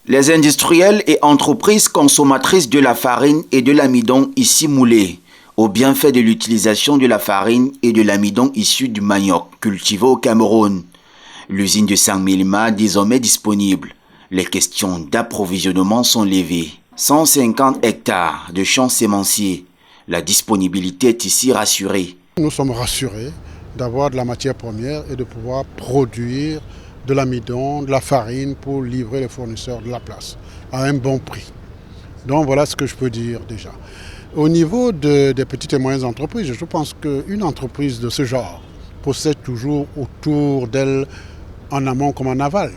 Les industriels et entreprises consommatrices de la farine et de l'amidon ici moulé au bienfait de l'utilisation de la farine et de l'amidon issu du manioc cultivé au Cameroun. L'usine de Saint-Mélima désormais disponible. Les questions d'approvisionnement sont levées. 150 hectares de champs sémenciers. La disponibilité est ici rassurée. Nous sommes rassurés d'avoir de la matière première et de pouvoir produire de l'amidon, de la farine pour livrer les fournisseurs de la place à un bon prix. Donc voilà ce que je peux dire déjà. Au niveau des petites et moyennes entreprises, je pense qu'une entreprise de ce genre possède toujours autour d'elle, en amont comme en aval,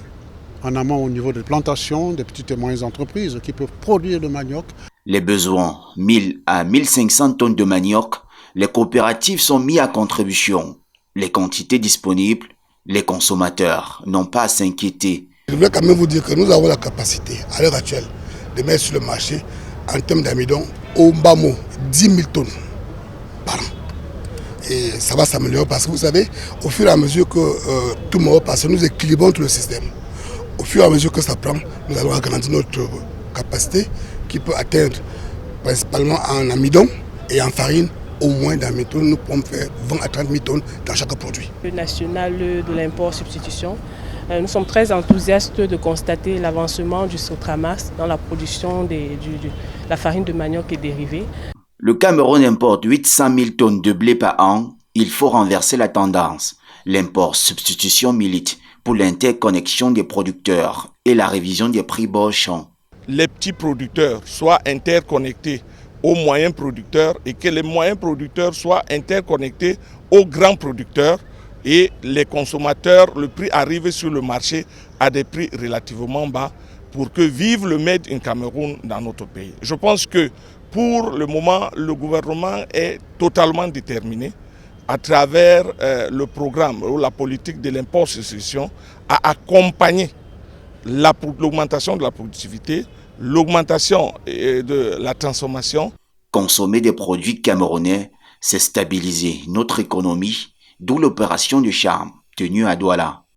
en amont au niveau des plantations, des petites et moyennes entreprises qui peuvent produire le manioc. Les besoins, 1000 à 1500 tonnes de manioc, les coopératives sont mis à contribution. Les quantités disponibles, les consommateurs n'ont pas à s'inquiéter. Je voulais quand même vous dire que nous avons la capacité, à l'heure actuelle, de mettre sur le marché, en termes d'amidon, au bas mot, 10 000 tonnes par an. Et ça va s'améliorer parce que vous savez, au fur et à mesure que tout le monde passe, nous équilibrons tout le système. Au fur et à mesure que ça prend, nous allons agrandir notre capacité qui peut atteindre principalement en amidon et en farine. Au moins dans mes tonnes, nous pouvons faire 20 à 30 000 tonnes dans chaque produit. Le national de l'import-substitution, nous sommes très enthousiastes de constater l'avancement du Sotramas dans la production de la farine de manioc et dérivés. Le Cameroun importe 800 000 tonnes de blé par an. Il faut renverser la tendance. L'import-substitution milite pour l'interconnexion des producteurs et la révision des prix bas champ. Les petits producteurs soient interconnectés aux moyens producteurs et que les moyens producteurs soient interconnectés aux grands producteurs et les consommateurs, le prix arrive sur le marché à des prix relativement bas pour que vive le Made in Cameroun dans notre pays. Je pense que pour le moment, le gouvernement est totalement déterminé à travers le programme ou la politique de l'import-substitution à accompagner l'augmentation de la productivité, l'augmentation de la transformation. Consommer des produits camerounais, c'est stabiliser notre économie, d'où l'opération de charme tenue à Douala.